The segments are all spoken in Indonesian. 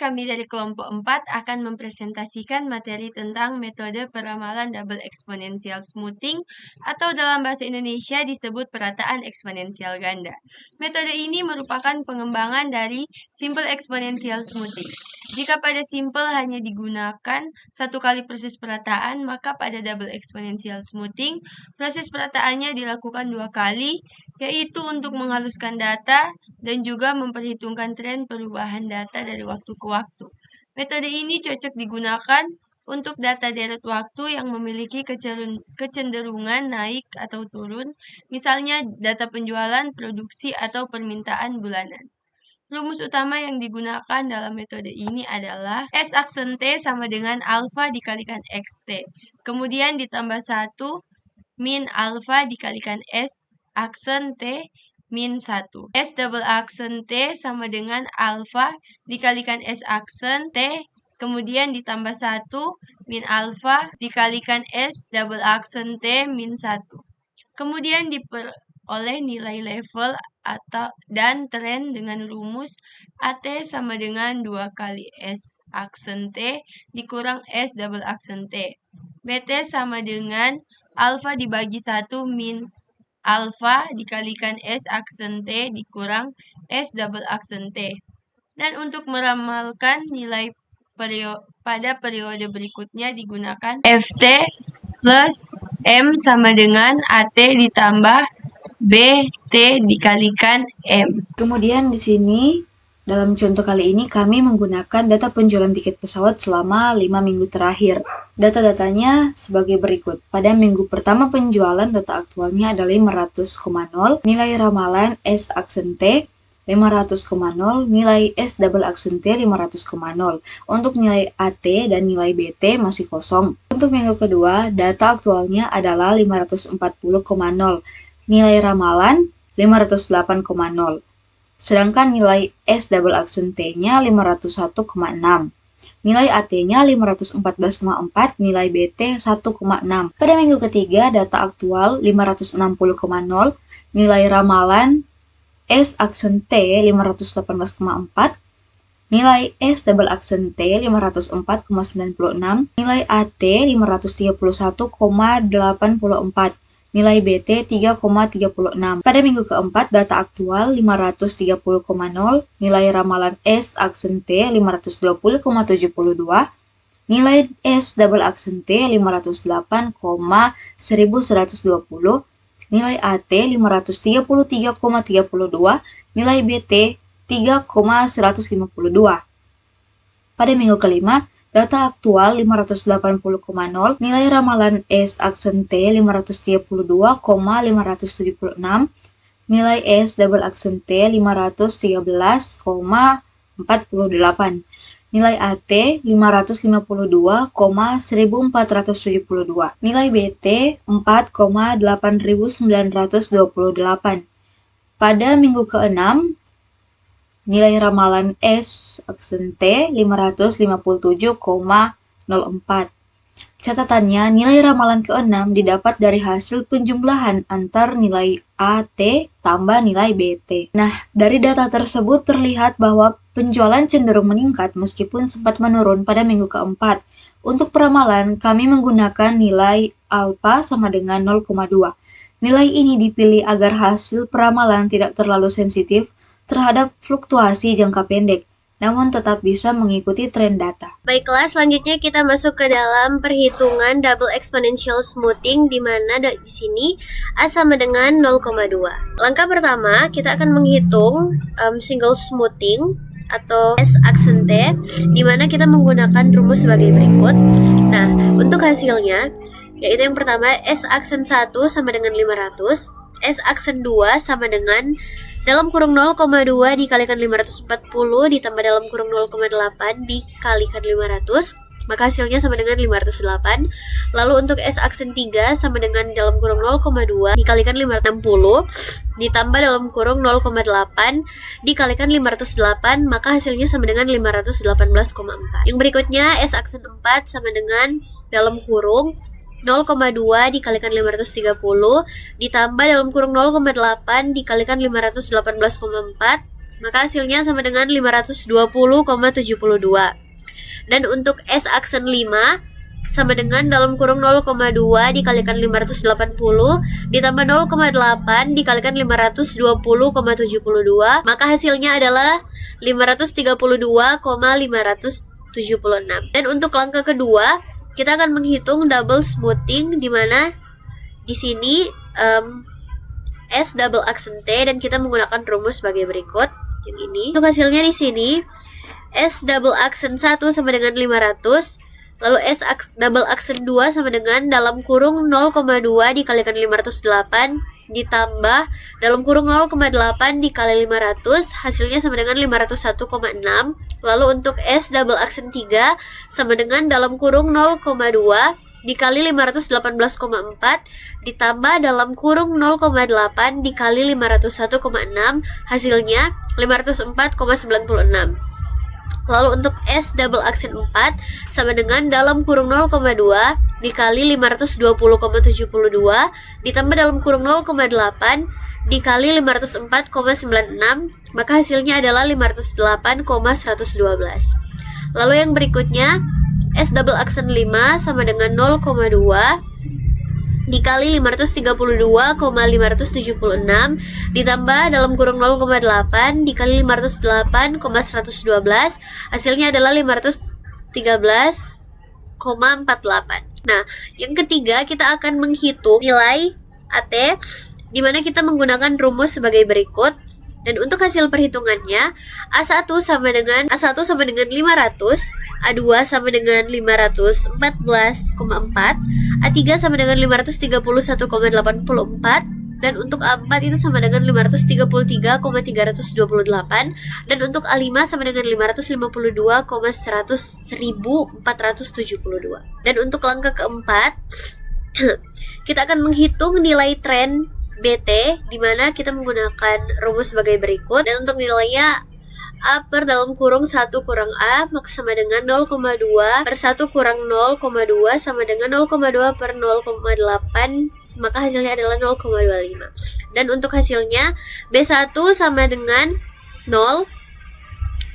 kami dari kelompok 4 akan mempresentasikan materi tentang metode peramalan double exponential smoothing atau dalam bahasa Indonesia disebut perataan eksponensial ganda. Metode ini merupakan pengembangan dari simple exponential smoothing. Jika pada simple hanya digunakan satu kali proses perataan, maka pada double exponential smoothing, proses perataannya dilakukan 2 kali, yaitu untuk menghaluskan data dan juga memperhitungkan tren perubahan data dari waktu ke waktu. Metode ini cocok digunakan untuk data deret waktu yang memiliki kecenderungan naik atau turun, misalnya data penjualan, produksi, atau permintaan bulanan. Rumus utama yang digunakan dalam metode ini adalah S aksen T sama dengan alfa dikalikan XT. Kemudian ditambah 1 min alfa dikalikan S aksen T min 1. S double aksen T sama dengan alfa dikalikan S aksen T. Kemudian ditambah 1 min alfa dikalikan S double aksen T min 1. Kemudian diperoleh nilai level dan tren dengan rumus AT sama dengan 2 kali S aksen T dikurang S double aksen T. BT sama dengan alfa dibagi 1 min alfa dikalikan S aksen T dikurang S double aksen T. Dan untuk meramalkan nilai pada periode berikutnya digunakan FT plus M sama dengan AT ditambah BT dikalikan M. Kemudian di sini dalam contoh kali ini kami menggunakan data penjualan tiket pesawat selama 5 minggu terakhir. Data-datanya sebagai berikut. Pada minggu pertama penjualan data aktualnya adalah 500,0, nilai ramalan S aksen T 500,0, nilai S double aksen T 500,0. Untuk nilai AT dan nilai BT masih kosong. Untuk minggu kedua, data aktualnya adalah 540,0. Nilai ramalan 508,0. Sedangkan nilai S double aksen T-nya 501,6. Nilai AT-nya 514,4, nilai BT 1,6. Pada minggu ketiga, data aktual 560,0, nilai ramalan S aksen T 518,4, nilai S double aksen T 504,96, nilai AT 531,84. Nilai BT 3,36. Pada minggu keempat, data aktual 530,0, nilai ramalan S aksen T 520,72, nilai S double aksen T 508,1120, nilai AT 533,32, nilai BT 3,152. Pada minggu kelima, data aktual 580,0, nilai ramalan S aksen T 532,576, nilai S double aksen T 513,48, nilai AT 552,1472, nilai BT 4,8928. Pada minggu keenam, nilai ramalan S aksen T 557,04. Catatannya, nilai ramalan ke-6 didapat dari hasil penjumlahan antar nilai AT tambah nilai BT. Nah, dari data tersebut terlihat bahwa penjualan cenderung meningkat meskipun sempat menurun pada minggu keempat. Untuk peramalan, kami menggunakan nilai alfa sama dengan 0,2. Nilai ini dipilih agar hasil peramalan tidak terlalu sensitif terhadap fluktuasi jangka pendek, namun tetap bisa mengikuti tren data. Baiklah, selanjutnya kita masuk ke dalam perhitungan double exponential smoothing, di mana di sini A sama dengan 0,2. Langkah pertama, kita akan menghitung single smoothing atau S aksen T, di mana kita menggunakan rumus sebagai berikut. Nah, untuk hasilnya, yaitu yang pertama S aksen 1 sama dengan 500, S aksen 2 sama dengan dalam kurung 0,2 dikalikan 540 ditambah dalam kurung 0,8 dikalikan 500, maka hasilnya sama dengan 508. Lalu untuk S aksen 3 sama dengan dalam kurung 0,2 dikalikan 560 ditambah dalam kurung 0,8 dikalikan 508, maka hasilnya sama dengan 518,4. Yang berikutnya S aksen 4 sama dengan dalam kurung 0,2 dikalikan 530 ditambah dalam kurung 0,8 dikalikan 518,4, maka hasilnya sama dengan 520,72. Dan untuk S aksen 5 sama dengan dalam kurung 0,2 dikalikan 580 ditambah 0,8 dikalikan 520,72, maka hasilnya adalah 532,576. Dan untuk langkah kedua, kita akan menghitung double smoothing, di mana di sini S double aksen T, dan kita menggunakan rumus sebagai berikut. Yang ini untuk hasilnya di sini S double aksen 1 sama dengan 500, lalu S double aksen 2 sama dengan dalam kurung 0,2 dikalikan 508 ditambah dalam kurung 0,8 dikali 500, hasilnya sama dengan 501,6. Lalu untuk S double aksen 3 sama dengan dalam kurung 0,2 dikali 518,4 ditambah dalam kurung 0,8 dikali 501,6, hasilnya 504,96. Lalu untuk S double aksen 4 sama dengan dalam kurung 0,2 dikali 520,72 ditambah dalam kurung 0,8 dikali 504,96, maka hasilnya adalah 508,112. Lalu yang berikutnya S double aksen 5 sama dengan 0,2 dikali 532,576 ditambah dalam kurung 0,8 dikali 508,112, hasilnya adalah 513,48. Nah, yang ketiga kita akan menghitung nilai AT, di mana kita menggunakan rumus sebagai berikut. Dan untuk hasil perhitungannya, A1 sama dengan 500, A2 sama dengan 514,4, A3 sama dengan 531,84, dan untuk A4 itu sama dengan 533,328, dan untuk A5 sama dengan 552,100.472. Dan untuk langkah keempat, kita akan menghitung nilai tren BT, di mana kita menggunakan rumus sebagai berikut. Dan untuk nilainya A per dalam kurung 1 kurang A maka sama dengan 0,2 per 1 kurang 0,2 sama dengan 0,2 per 0,8, maka hasilnya adalah 0,25. Dan untuk hasilnya B1 sama dengan 0,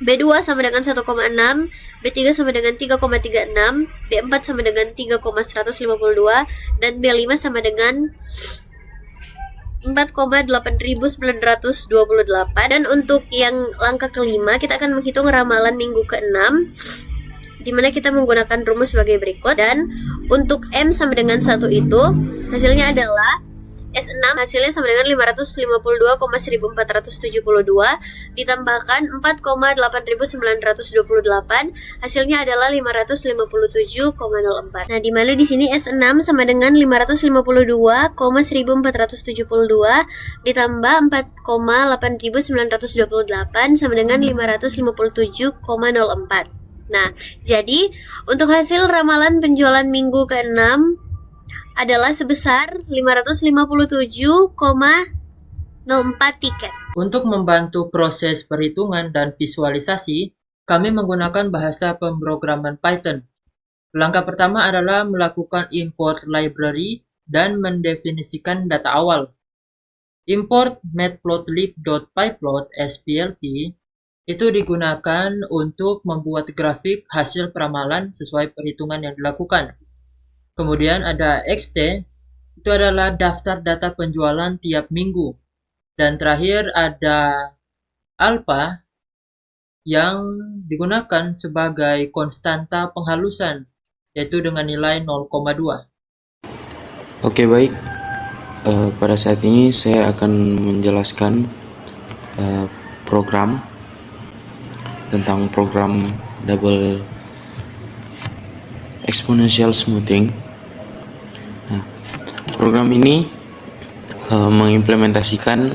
B2 sama dengan 1,6, B3 sama dengan 3,36, B4 sama dengan 3,152, dan B5 sama dengan 4,8928. Dan untuk yang langkah kelima, kita akan menghitung ramalan minggu ke-6, di mana kita menggunakan rumus sebagai berikut. Dan untuk M sama dengan 1 itu hasilnya adalah S6, hasilnya sama dengan 552,1472 ditambahkan 4,8928, hasilnya adalah 557,04. Nah, di mana di sini S6 sama dengan 552,1472 ditambah 4,8928 sama dengan 557,04. Nah, jadi untuk hasil ramalan penjualan minggu ke-6 adalah sebesar 557,04 tiket. Untuk membantu proses perhitungan dan visualisasi, kami menggunakan bahasa pemrograman Python. Langkah pertama adalah melakukan import library dan mendefinisikan data awal. Import matplotlib.pyplot SPLT itu digunakan untuk membuat grafik hasil peramalan sesuai perhitungan yang dilakukan. Kemudian ada XT, itu adalah daftar data penjualan tiap minggu. Dan terakhir ada alpha yang digunakan sebagai konstanta penghalusan, yaitu dengan nilai 0,2. Oke, baik. Pada saat ini saya akan menjelaskan tentang program double exponential smoothing. Nah, program ini mengimplementasikan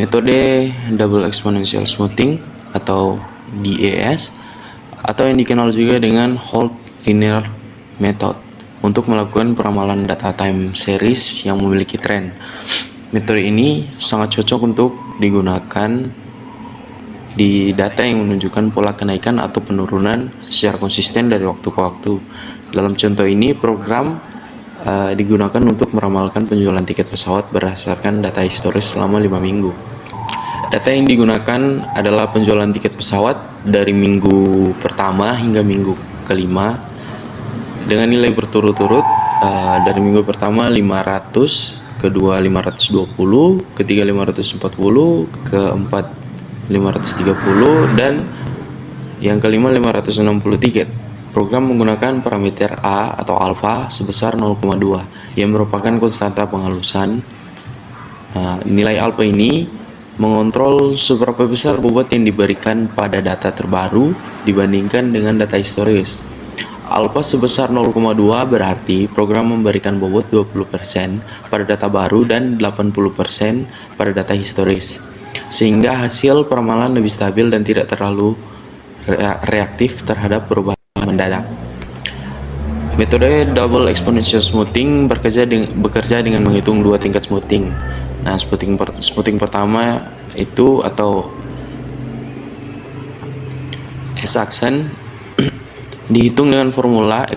metode double exponential smoothing atau DES, atau yang dikenal juga dengan Holt linear method, untuk melakukan peramalan data time series yang memiliki tren. Metode ini sangat cocok untuk digunakan di data yang menunjukkan pola kenaikan atau penurunan secara konsisten dari waktu ke waktu. Dalam contoh ini, program digunakan untuk meramalkan penjualan tiket pesawat berdasarkan data historis selama 5 minggu. Data yang digunakan adalah penjualan tiket pesawat dari minggu pertama hingga minggu kelima dengan nilai berturut-turut dari minggu pertama 500, kedua 520, ketiga 540, keempat 530, dan yang kelima 560 tiket. Program menggunakan parameter A atau alfa sebesar 0,2 yang merupakan konstanta penghalusan. Nilai alfa ini mengontrol seberapa besar bobot yang diberikan pada data terbaru dibandingkan dengan data historis. Alfa sebesar 0,2 berarti program memberikan bobot 20% pada data baru dan 80% pada data historis, sehingga hasil peramalan lebih stabil dan tidak terlalu reaktif terhadap perubahan mendadak. Metode double exponential smoothing bekerja dengan menghitung dua tingkat smoothing. Nah, smoothing pertama itu atau x-action dihitung dengan formula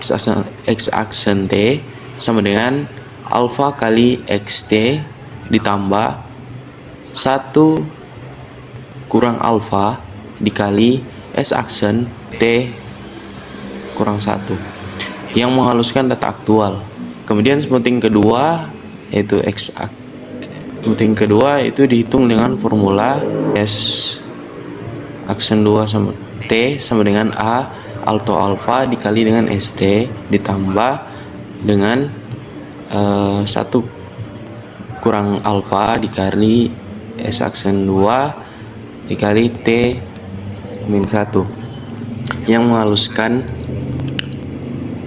x-action t sama dengan alfa kali xt ditambah 1 kurang alfa dikali s-action t kurang 1 yang menghaluskan data aktual. Kemudian smoothing kedua yaitu smoothing kedua itu dihitung dengan formula S aksen 2 sama T sama dengan A alto alfa dikali dengan ST ditambah dengan 1 kurang alfa dikali S aksen 2 dikali T min 1 yang menghaluskan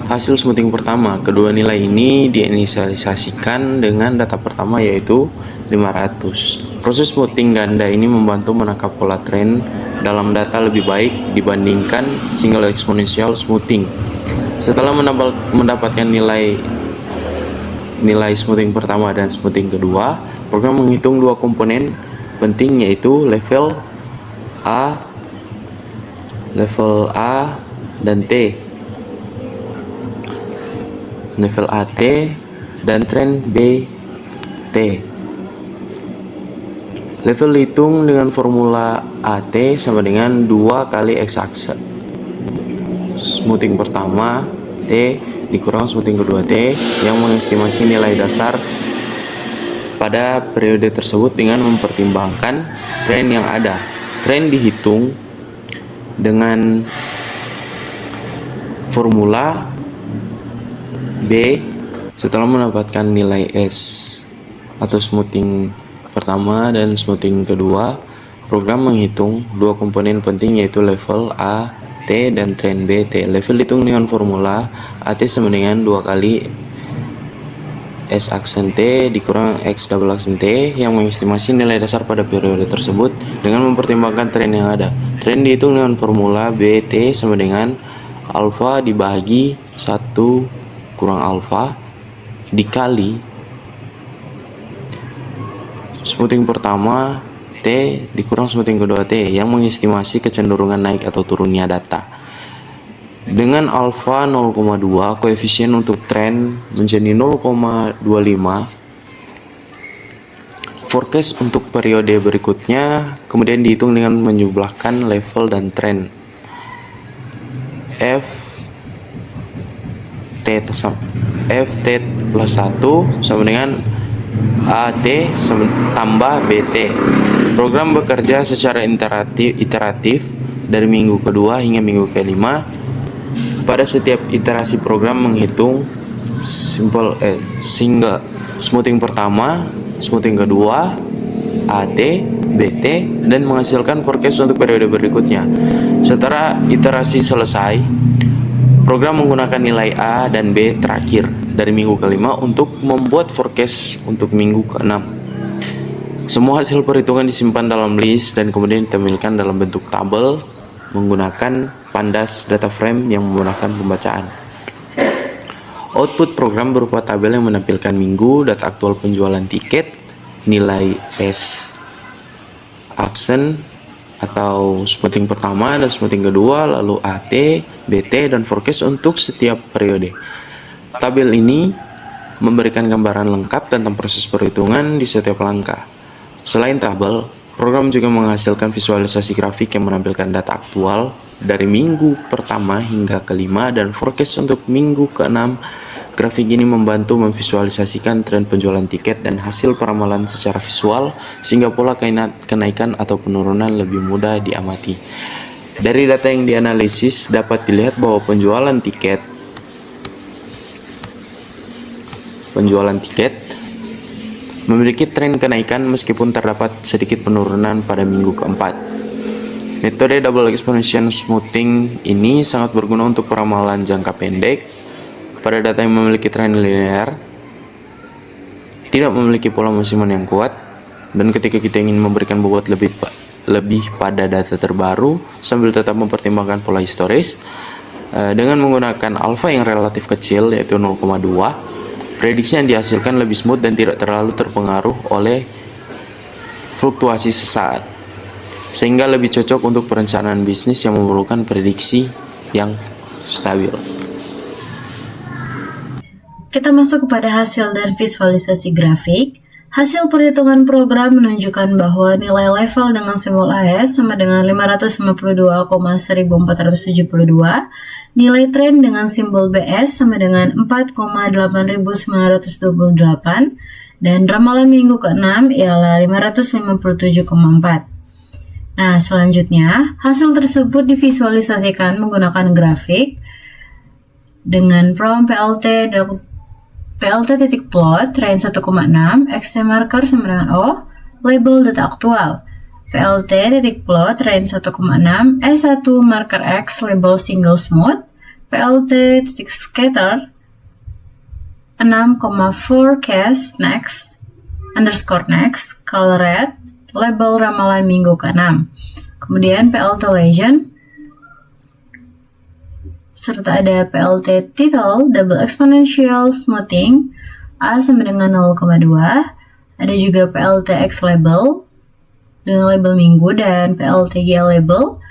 hasil smoothing pertama. Kedua nilai ini diinisialisasikan dengan data pertama yaitu 500. Proses smoothing ganda ini membantu menangkap pola tren dalam data lebih baik dibandingkan single exponential smoothing. Setelah mendapatkan nilai smoothing pertama dan smoothing kedua, program menghitung dua komponen penting yaitu level A dan T. Level AT dan tren BT. Level dihitung dengan formula AT sama dengan 2 kali x-aksen smoothing pertama T dikurang smoothing kedua T yang mengestimasi nilai dasar pada periode tersebut dengan mempertimbangkan tren yang ada. Tren dihitung dengan formula B. Setelah mendapatkan nilai S atau smoothing pertama dan smoothing kedua, program menghitung dua komponen penting yaitu level A T dan tren BT. Level dihitung dengan formula AT sama dengan 2 kali S aksen T dikurang X double aksen T yang mengestimasi nilai dasar pada periode tersebut dengan mempertimbangkan tren yang ada. Tren dihitung dengan formula BT sama dengan alfa dibagi 1 kurang alfa dikali smoothing pertama T dikurang smoothing kedua T yang mengestimasi kecenderungan naik atau turunnya data. Dengan alfa 0,2 koefisien untuk tren menjadi 0,25. Forecast untuk periode berikutnya kemudian dihitung dengan menjumlahkan level dan tren. FT plus 1 sama dengan AT tambah BT. Program bekerja secara iteratif dari minggu kedua hingga minggu kelima. Pada setiap iterasi program menghitung single smoothing pertama, smoothing kedua, AT, BT, dan menghasilkan forecast untuk periode berikutnya. Setelah iterasi selesai, program menggunakan nilai A dan B terakhir dari minggu kelima untuk membuat forecast untuk minggu ke-6. Semua hasil perhitungan disimpan dalam list dan kemudian ditampilkan dalam bentuk tabel menggunakan pandas data frame yang menggunakan pembacaan. Output program berupa tabel yang menampilkan minggu, data aktual penjualan tiket, nilai S aksen atau smoothing pertama dan smoothing kedua, lalu AT, BT, dan forecast untuk setiap periode. Tabel ini memberikan gambaran lengkap tentang proses perhitungan di setiap langkah. Selain tabel, Program juga menghasilkan visualisasi grafik yang menampilkan data aktual dari minggu pertama hingga kelima dan forecast untuk minggu keenam. Grafik ini membantu memvisualisasikan tren penjualan tiket dan hasil peramalan secara visual, sehingga pola kenaikan atau penurunan lebih mudah diamati. Dari data yang dianalisis, dapat dilihat bahwa penjualan tiket memiliki tren kenaikan meskipun terdapat sedikit penurunan pada minggu keempat. Metode double exponential smoothing ini sangat berguna untuk peramalan jangka pendek pada data yang memiliki tren linear, tidak memiliki pola musiman yang kuat, dan ketika kita ingin memberikan bobot lebih pada data terbaru sambil tetap mempertimbangkan pola historis dengan menggunakan alfa yang relatif kecil yaitu 0,2. Prediksi yang dihasilkan lebih smooth dan tidak terlalu terpengaruh oleh fluktuasi sesaat, sehingga lebih cocok untuk perencanaan bisnis yang memerlukan prediksi yang stabil. Kita masuk kepada hasil dan visualisasi grafik. Hasil perhitungan program menunjukkan bahwa nilai level dengan simbol AS sama dengan 552,1472, nilai tren dengan simbol BS sama dengan 4,8928, dan ramalan minggu ke-6 ialah 557,4. Nah, selanjutnya, hasil tersebut divisualisasikan menggunakan grafik dengan from titik plot range 1,6, XT marker sama dengan O, label data aktual. PLT titik plot range 1,6, E1 marker X label single smooth, PLT titik scatter 6,4 cast next underscore next color red label ramalan minggu ke-6. Kemudian PLT legend serta ada PLT title double exponential smoothing A sama dengan 0,2. Ada juga PLT X label dengan label minggu dan PLT G label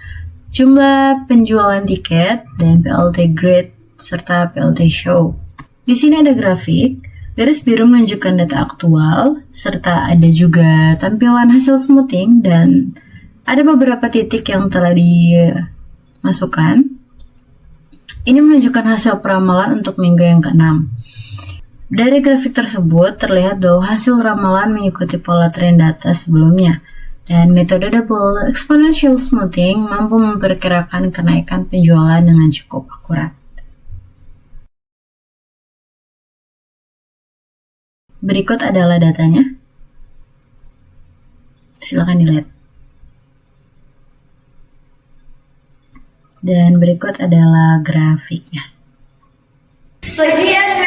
jumlah penjualan tiket dan PLT grid serta PLT show. Di sini ada grafik, garis biru menunjukkan data aktual serta ada juga tampilan hasil smoothing dan ada beberapa titik yang telah dimasukkan. Ini menunjukkan hasil peramalan untuk minggu yang ke-6. Dari grafik tersebut terlihat bahwa hasil ramalan mengikuti pola tren data sebelumnya, dan metode double exponential smoothing mampu memperkirakan kenaikan penjualan dengan cukup akurat. Berikut adalah datanya. Silakan dilihat. Dan berikut adalah grafiknya. Sekian